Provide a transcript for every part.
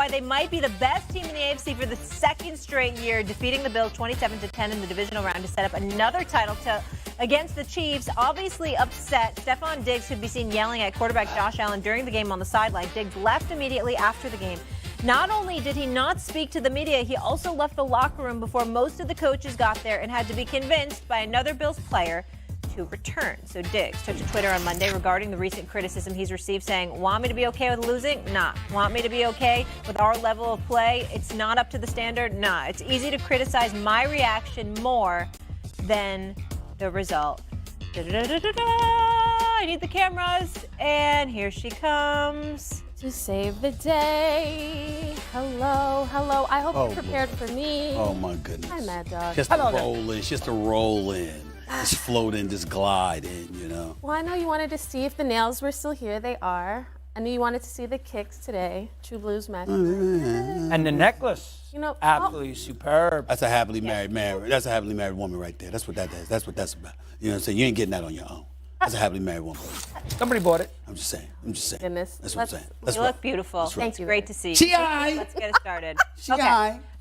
why they might be the best team in the AFC for the second straight year, defeating the Bills 27-10 in the divisional round to set up another title against the Chiefs. Obviously upset. Stefon Diggs could be seen yelling at quarterback Josh Allen during the game on the sideline. Diggs left immediately after the game. Not only did he not speak to the media, he also left the locker room before most of the coaches got there and had to be convinced by another Bills player to return. So Diggs took to Twitter on Monday regarding the recent criticism he's received, saying, "Want me to be okay with losing? Nah. Want me to be okay with our level of play? It's not up to the standard? Nah. It's easy to criticize my reaction more than the result." I need the cameras, and here she comes to save the day. Hello. I hope you're prepared for me. Oh my goodness. Hi, Mad Dog. Just to roll in. Just float in, just glide in, you know. Well, I know you wanted to see if the nails were still here. They are. I knew you wanted to see the kicks today. True Blues match. And the necklace. You know, absolutely superb. That's a happily married man. That's a happily married woman right there. That's what that is. That's what that's about. You know what I'm saying? You ain't getting that on your own. That's a happily married woman. Somebody bought it. I'm just saying. Goodness. That's what I'm saying. That's You right. look beautiful. That's right. Thank you. Great to see you. Let's get it started.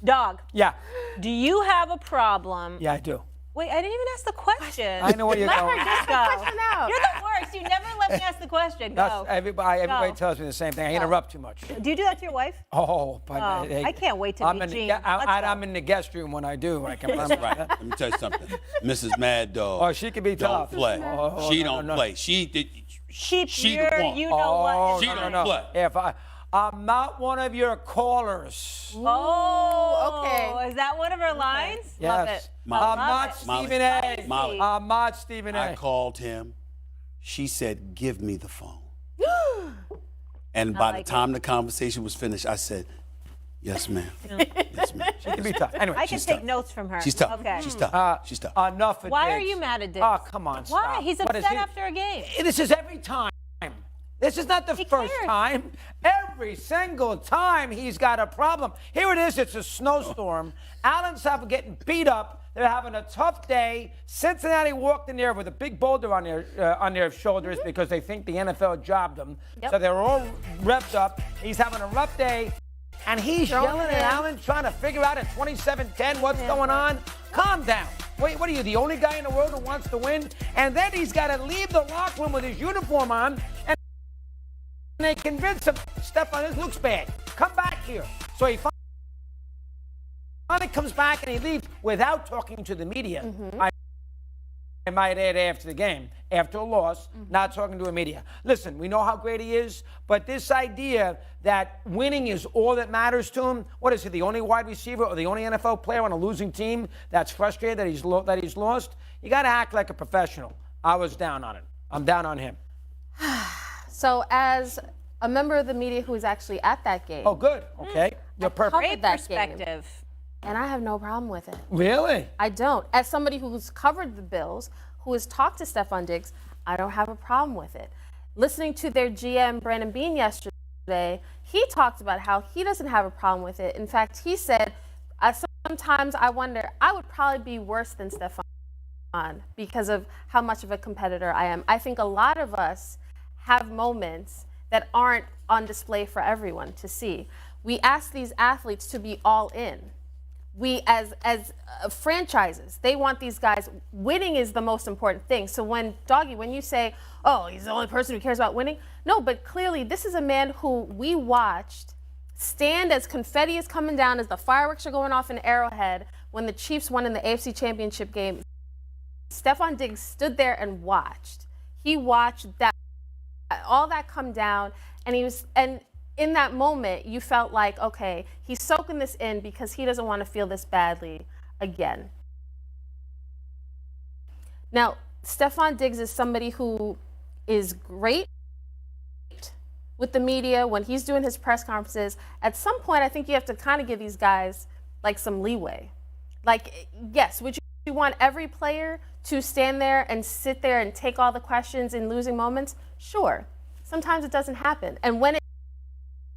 Dog. Yeah. Do you have a problem? Yeah, I do. Wait, I didn't even ask the question. I know where you're going. Let her just go. You're the worst. You never let me ask the question. Go. Everybody tells me the same thing. I interrupt too much. Do you do that to your wife? Oh, but I can't wait to meet Gene. I'm in the guest room when I do. I can That's right. Let me tell you something. Mrs. Mad Dog. Oh, she can be tough. Don't play. She don't play. She the one. You know what? She don't play. I'm not one of your callers. Oh, okay. Is that one of her lines? Yes. Love it. I'm not Stephen A. Molly. I'm not Stephen A. I called him. She said, "Give me the phone." And by the time the conversation was finished, I said, "Yes, ma'am." Yes, ma'am. She can be tough. Anyway, I can take notes from her. She's tough. Okay. She's tough. She's tough. Enough of Why are Diggs. you mad at Diggs? Oh, come on, stop. Why? He's upset after a game. This is every time. This is not the first time. Every single time he's got a problem. Here it is. It's a snowstorm. Allen's getting beat up. They're having a tough day. Cincinnati walked in there with a big boulder on their shoulders because they think the NFL jobbed them. Yep. So they're all revved up. He's having a rough day. And he's yelling at Allen, trying to figure out at 27-10 what's going on. Calm down. Wait, what are you, the only guy in the world who wants to win? And then he's got to leave the locker room with his uniform on. And they convince him, Stefon, this looks bad. Come back here. So he finally comes back and he leaves without talking to the media. I might add after the game, after a loss, not talking to the media. Listen, we know how great he is, but this idea that winning is all that matters to him, what is he, the only wide receiver or the only NFL player on a losing team that's frustrated that he's lost? You got to act like a professional. I was down on it. I'm down on him. So as a member of the media who was actually at that game. Oh, good. Okay. You're perfect. Great perspective. And I have no problem with it. Really? I don't. As somebody who's covered the Bills, who has talked to Stefon Diggs, I don't have a problem with it. Listening to their GM, Brandon Beane, yesterday, he talked about how he doesn't have a problem with it. In fact, he said, sometimes I wonder, I would probably be worse than Stefon because of how much of a competitor I am. I think a lot of us have moments that aren't on display for everyone to see. We ask these athletes to be all in. We, as franchises, they want these guys. Winning is the most important thing. So when you say, oh, he's the only person who cares about winning. No, but clearly this is a man who we watched stand as confetti is coming down, as the fireworks are going off in Arrowhead when the Chiefs won in the AFC Championship game. Stefon Diggs stood there and watched. He watched all that come down, and in that moment, you felt like, okay, he's soaking this in because he doesn't want to feel this badly again. Now, Stefon Diggs is somebody who is great with the media when he's doing his press conferences. At some point, I think you have to kind of give these guys like some leeway. Like, yes, would you want every player to stand there and sit there and take all the questions in losing moments? Sure. Sometimes it doesn't happen. And when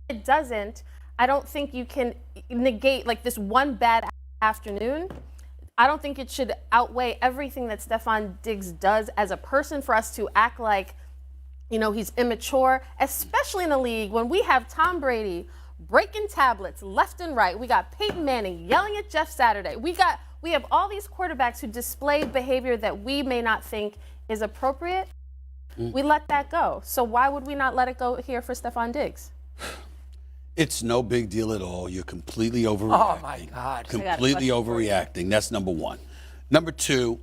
it doesn't, I don't think you can negate like this one bad afternoon. I don't think it should outweigh everything that Stefon Diggs does as a person for us to act like, you know, he's immature, especially in a league when we have Tom Brady breaking tablets left and right. We got Peyton Manning yelling at Jeff Saturday. We have all these quarterbacks who display behavior that we may not think is appropriate. We let that go. So why would we not let it go here for Stefon Diggs? It's no big deal at all. You're completely overreacting. Oh, my God. Completely overreacting. That's number one. Number two,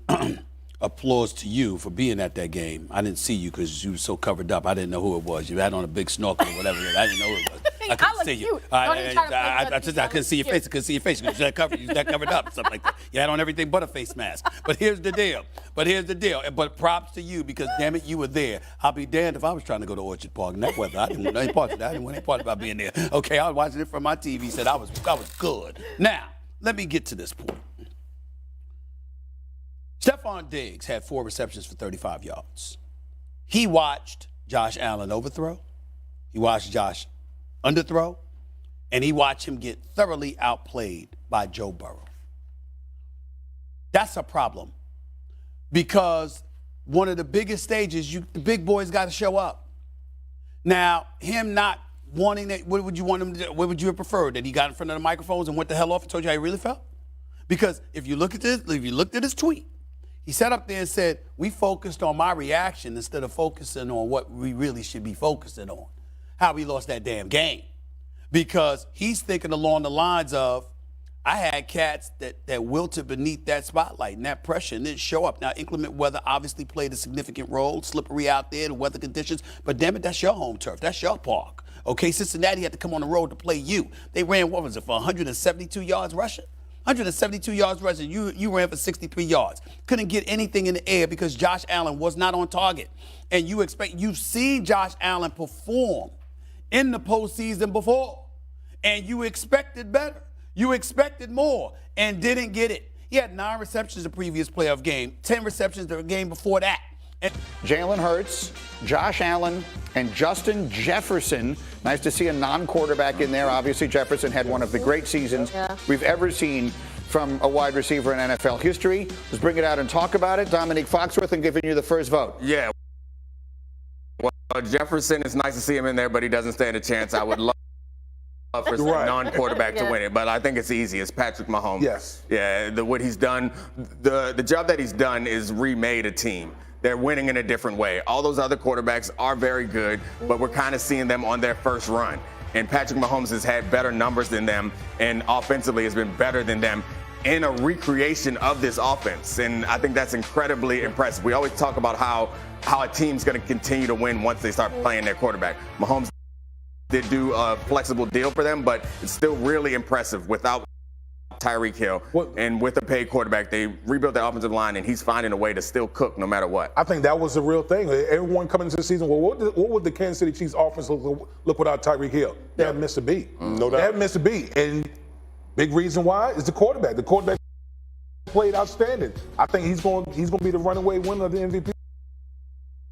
applause to you for being at that game. I didn't see you because you were so covered up. I didn't know who it was. You had on a big snorkel or whatever. I didn't know who it was. I couldn't see you. I couldn't see your face. I couldn't see your face because you was that covered up and stuff like that. You had on everything but a face mask. But here's the deal. But props to you because, damn it, you were there. I'll be damned if I was trying to go to Orchard Park in that weather. I didn't want any part of that. I didn't want any part about being there. Okay, I was watching it from my TV. Said I was good. Now, let me get to this point. Stefon Diggs had 4 receptions for 35 yards. He watched Josh Allen overthrow. He watched Josh underthrow. And he watched him get thoroughly outplayed by Joe Burrow. That's a problem. Because one of the biggest stages, the big boys got to show up. Now, him not wanting that, what would you want him to do? What would you have preferred? That he got in front of the microphones and went the hell off and told you how he really felt? Because if you look at this, if you looked at his tweet, he sat up there and said, we focused on my reaction instead of focusing on what we really should be focusing on, how we lost that damn game. Because he's thinking along the lines of, I had cats that wilted beneath that spotlight and that pressure and didn't show up. Now, inclement weather obviously played a significant role, slippery out there, the weather conditions, but damn it, that's your home turf. That's your park. Okay, Cincinnati had to come on the road to play you. They ran, what was it, for 172 yards rushing? 172 yards rushing. You ran for 63 yards. Couldn't get anything in the air because Josh Allen was not on target. And you've seen Josh Allen perform in the postseason before. And you expected better. You expected more and didn't get it. He had 9 receptions the previous playoff game, 10 receptions the game before that. Jalen Hurts, Josh Allen, and Justin Jefferson. Nice to see a non-quarterback in there. Obviously, Jefferson had one of the great seasons we've ever seen from a wide receiver in NFL history. Let's bring it out and talk about it. Dominique Foxworth, I'm giving you the first vote. Yeah. Well, Jefferson, it's nice to see him in there, but he doesn't stand a chance. I would love for some non-quarterback to win it, but I think it's easy. It's Patrick Mahomes. Yes. Yeah, what he's done, the job that he's done is remade a team. They're winning in a different way. All those other quarterbacks are very good, but we're kind of seeing them on their first run. And Patrick Mahomes has had better numbers than them, and offensively has been better than them in a recreation of this offense. And I think that's incredibly impressive. We always talk about how a team's going to continue to win once they start playing their quarterback. Mahomes did do a flexible deal for them, but it's still really impressive without Tyreek Hill. And with a paid quarterback, they rebuilt the offensive line, and he's finding a way to still cook no matter what. I think that was the real thing. Everyone coming into the season, well, what would the Kansas City Chiefs offense look without Tyreek Hill? They haven't missed a beat. No doubt. They haven't missed a beat. And big reason why is the quarterback. The quarterback played outstanding. I think he's going to be the runaway winner of the MVP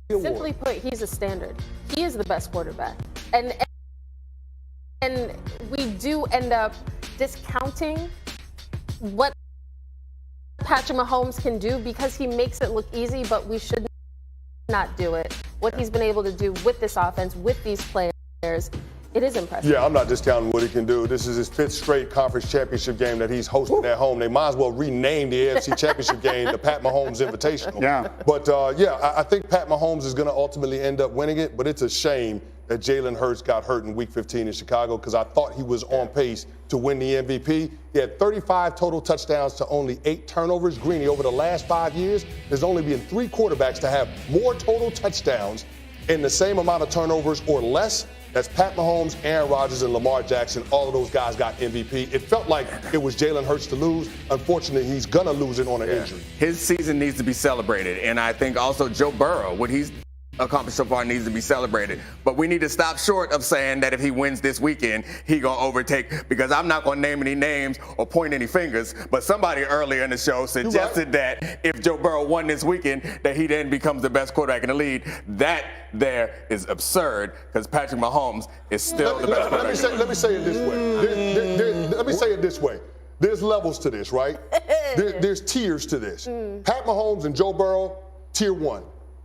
award. Simply put, he's a standard. He is the best quarterback. And we do end up discounting what Patrick Mahomes can do because he makes it look easy, but we should not do it. What he's been able to do with this offense, with these players, it is impressive. Yeah, I'm not discounting what he can do. This is his 5th straight conference championship game that he's hosting at home. They might as well rename the AFC Championship game the Pat Mahomes Invitational. Yeah. But, I think Pat Mahomes is going to ultimately end up winning it, but it's a shame that Jalen Hurts got hurt in Week 15 in Chicago because I thought he was on pace to win the MVP. He had 35 total touchdowns to only 8 turnovers. Greeny, over the last 5 years, there's only been 3 quarterbacks to have more total touchdowns in the same amount of turnovers or less. That's Pat Mahomes, Aaron Rodgers, and Lamar Jackson. All of those guys got MVP. It felt like it was Jalen Hurts to lose. Unfortunately, he's going to lose it on an injury. His season needs to be celebrated. And I think also Joe Burrow, what he's accomplished so far, needs to be celebrated. But we need to stop short of saying that if he wins this weekend, he going to overtake, because I'm not going to name any names or point any fingers, but somebody earlier in the show suggested that if Joe Burrow won this weekend, that he then becomes the best quarterback in the league. That there is absurd, because Patrick Mahomes is still the best quarterback. Let me say it this way. Let me say it this way. There's levels to this, right? There's tiers to this. Pat Mahomes and Joe Burrow, tier 1.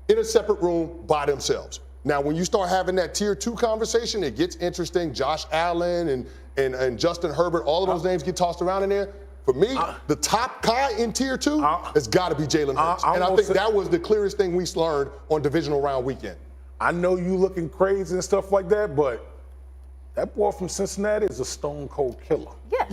In a separate room by themselves. Now, when you start having that tier 2 conversation, it gets interesting. Josh Allen and Justin Herbert, all of those names get tossed around in there. For me, the top guy in tier 2 has got to be Jalen Hurts. And I think that was the clearest thing we learned on divisional round weekend. I know you looking crazy and stuff like that, but that boy from Cincinnati is a stone cold killer. Yeah.